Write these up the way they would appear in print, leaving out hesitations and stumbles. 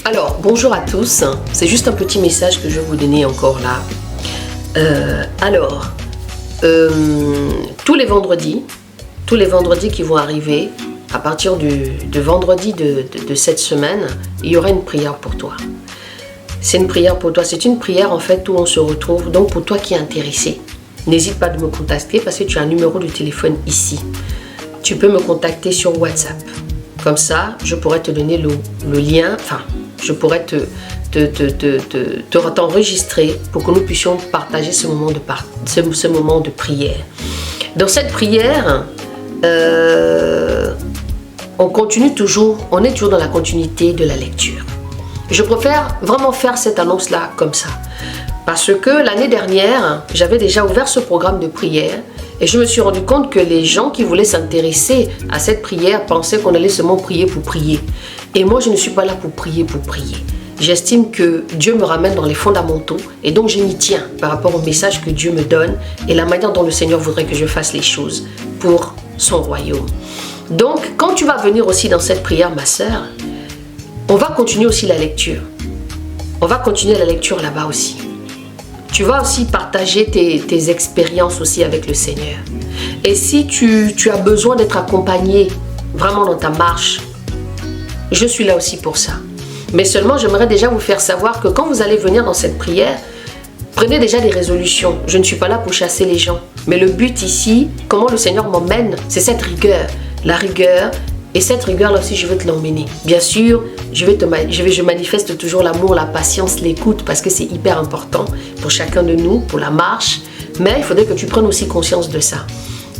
Alors, bonjour à tous. C'est juste un petit message que je vais vous donner encore là. Tous les vendredis qui vont arriver, à partir de vendredi de cette semaine, il y aura une prière pour toi. C'est une prière pour toi. C'est une prière en fait où on se retrouve. Donc pour toi qui es intéressé, n'hésite pas de me contacter parce que tu as un numéro de téléphone ici. Tu peux me contacter sur WhatsApp. Comme ça, je pourrais te donner le lien. Enfin, je pourrais t'enregistrer pour que nous puissions partager ce moment de prière. Dans cette prière, on est toujours dans la continuité de la lecture. Je préfère vraiment faire cette annonce-là comme ça. Parce que l'année dernière, j'avais déjà ouvert ce programme de prière et je me suis rendu compte que les gens qui voulaient s'intéresser à cette prière pensaient qu'on allait seulement prier pour prier. Et moi, je ne suis pas là pour prier pour prier. J'estime que Dieu me ramène dans les fondamentaux et donc je m'y tiens par rapport au message que Dieu me donne et la manière dont le Seigneur voudrait que je fasse les choses pour son royaume. Donc, quand tu vas venir aussi dans cette prière, ma sœur, on va continuer aussi la lecture. On va continuer la lecture là-bas aussi. Tu vas aussi partager tes expériences aussi avec le Seigneur. Et si tu as besoin d'être accompagné vraiment dans ta marche, je suis là aussi pour ça. Mais seulement, j'aimerais déjà vous faire savoir que quand vous allez venir dans cette prière, prenez déjà des résolutions. Je ne suis pas là pour chasser les gens. Mais le but ici, comment le Seigneur m'emmène, c'est cette rigueur. La rigueur, et cette rigueur-là aussi, je veux te l'emmener. Bien sûr, je manifeste toujours l'amour, la patience, l'écoute, parce que c'est hyper important pour chacun de nous, pour la marche. Mais il faudrait que tu prennes aussi conscience de ça.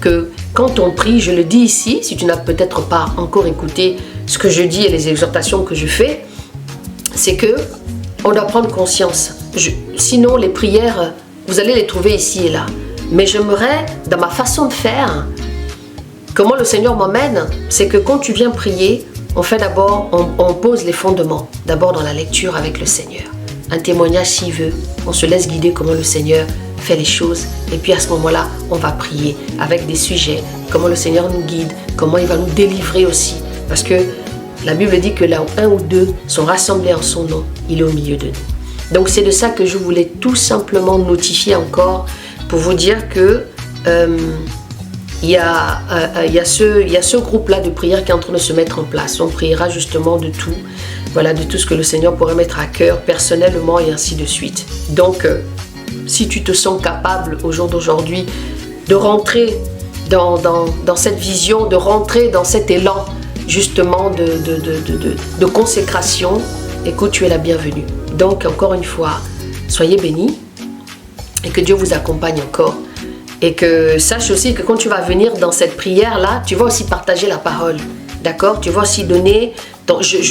Que quand on prie, je le dis ici, si tu n'as peut-être pas encore écouté ce que je dis et les exhortations que je fais, c'est que on doit prendre conscience. Sinon, les prières, vous allez les trouver ici et là. Mais j'aimerais, dans ma façon de faire, comment le Seigneur m'emmène, c'est que quand tu viens prier, on fait d'abord, on pose les fondements. D'abord dans la lecture avec le Seigneur. Un témoignage s'il veut. On se laisse guider comment le Seigneur fait les choses. Et puis à ce moment-là, on va prier avec des sujets. Comment le Seigneur nous guide, comment il va nous délivrer aussi. Parce que la Bible dit que là où un ou deux sont rassemblés en son nom, il est au milieu de nous. Donc c'est de ça que je voulais tout simplement notifier encore pour vous dire que il y a ce groupe-là de prière qui est en train de se mettre en place. On priera justement de tout, voilà, de tout ce que le Seigneur pourrait mettre à cœur personnellement et ainsi de suite. Donc, si tu te sens capable au jour d'aujourd'hui de rentrer dans cette vision, de rentrer dans cet élan justement de consécration, écoute, tu es la bienvenue. Donc, encore une fois, soyez bénis et que Dieu vous accompagne encore. Et que sache aussi que quand tu vas venir dans cette prière-là, tu vas aussi partager la parole. D'accord? Tu vas aussi donner...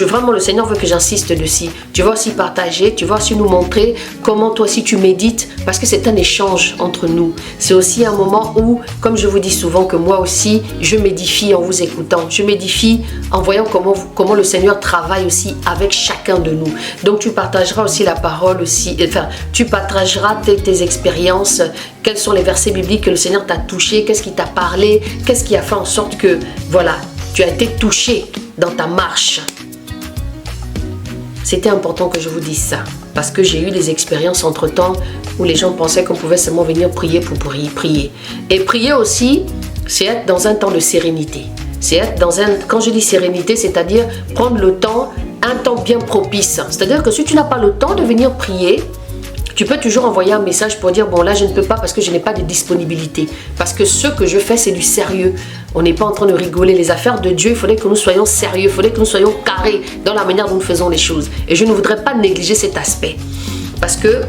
vraiment, le Seigneur veut que j'insiste dessus. Tu vas aussi partager, tu vas aussi nous montrer comment toi aussi tu médites. Parce que c'est un échange entre nous. C'est aussi un moment où, comme je vous dis souvent, que moi aussi, je m'édifie en vous écoutant. Je m'édifie en voyant comment le Seigneur travaille aussi avec chacun de nous. Donc tu partageras aussi la parole aussi. Enfin, tu partageras tes expériences. Quels sont les versets bibliques que le Seigneur t'a touché? Qu'est-ce qui t'a parlé? Qu'est-ce qui a fait en sorte que, voilà, tu as été touché dans ta marche? C'était important que je vous dise ça. Parce que j'ai eu des expériences entre-temps où les gens pensaient qu'on pouvait seulement venir prier pour prier. Et prier aussi, c'est être dans un temps de sérénité. C'est être quand je dis sérénité, c'est-à-dire prendre le temps, un temps bien propice. C'est-à-dire que si tu n'as pas le temps de venir prier, tu peux toujours envoyer un message pour dire bon là je ne peux pas parce que je n'ai pas de disponibilité. Parce que ce que je fais c'est du sérieux. On n'est pas en train de rigoler. Les affaires de Dieu, il faudrait que nous soyons sérieux, il faudrait que nous soyons carrés dans la manière dont nous faisons les choses. Et je ne voudrais pas négliger cet aspect. Parce que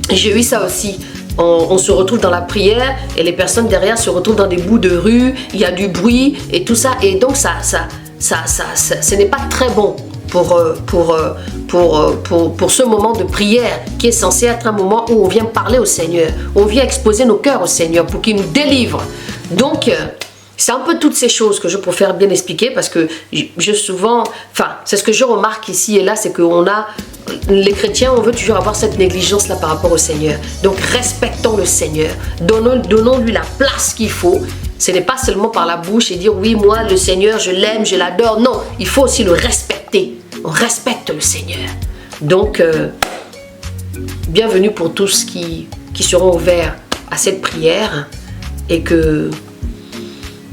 j'ai eu ça aussi. On se retrouve dans la prière et les personnes derrière se retrouvent dans des bouts de rue, il y a du bruit et tout ça. Et donc ce n'est pas très bon pour ce moment de prière qui est censé être un moment où on vient parler au Seigneur, on vient exposer nos cœurs au Seigneur pour qu'il nous délivre. Donc, c'est un peu toutes ces choses que je préfère bien expliquer parce que c'est ce que je remarque ici et là, c'est qu'on a, les chrétiens, on veut toujours avoir cette négligence-là par rapport au Seigneur. Donc, respectons le Seigneur, donnons-lui la place qu'il faut. Ce n'est pas seulement par la bouche et dire oui, moi, le Seigneur, je l'aime, je l'adore. Non, il faut aussi le respecter. on respecte le Seigneur. Donc, bienvenue pour tous qui seront ouverts à cette prière et que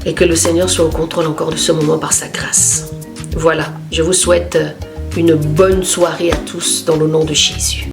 le Seigneur soit au contrôle encore de ce moment par sa grâce. Voilà, je vous souhaite une bonne soirée à tous dans le nom de Jésus.